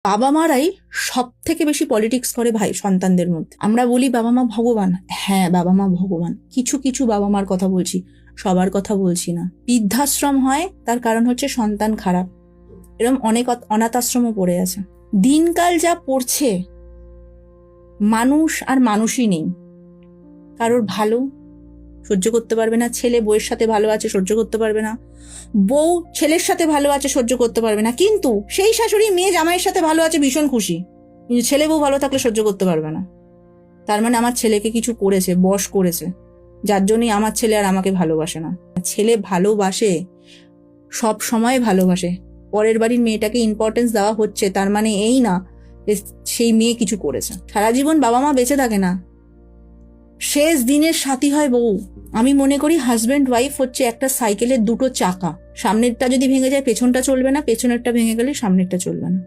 বাবা মারাই সব থেকে বেশি পলিটিক্স করে ভাই সন্তানদের মধ্যে। আমরা বলি বাবা মা ভগবান, হ্যাঁ বাবা মা ভগবান, কিছু কিছু বাবা মার কথা বলছি, সবার কথা বলছি না। বৃদ্ধাশ্রম হয় তার কারণ হচ্ছে সন্তান খারাপ, এরকম অনেক অনাথ আশ্রমও পড়ে আছে। দিনকাল যা পড়ছে, মানুষ আর মানুষই নেই। কারোর ভালো সহ্য করতে পারবে না, ছেলে বউয়ের সাথে ভালো আছে সহ্য করতে পারবে না, বউ ছেলের সাথে ভালো আছে সহ্য করতে পারবে না, কিন্তু সেই শাশুড়ি মেয়ে জামাইয়ের সাথে ভালো আছে ভীষণ খুশি, কিন্তু ছেলে বউ ভালো থাকলে সহ্য করতে পারবে না। তার মানে আমার ছেলেকে কিছু করেছে, বশ করেছে, যার জন্যই আমার ছেলে আর আমাকে ভালোবাসে না। ছেলে ভালোবাসে, সব সময় ভালোবাসে। পরের বাড়ির মেয়েটাকে ইম্পর্টেন্স দেওয়া হচ্ছে তার মানে এই না যে সেই মেয়ে কিছু করেছে। সারা জীবন বাবা মা বেঁচে থাকে না, শেষ দিনের সাথী হয় বউ। আমি মনে করি হাজব্যান্ড ওয়াইফ হচ্ছে একটা সাইকেলের দুটো চাকা, সামনেরটা যদি ভেঙে যায় পেছনটা চলবে না, পেছনেরটা ভেঙে গেলে সামনেরটা চলবে না।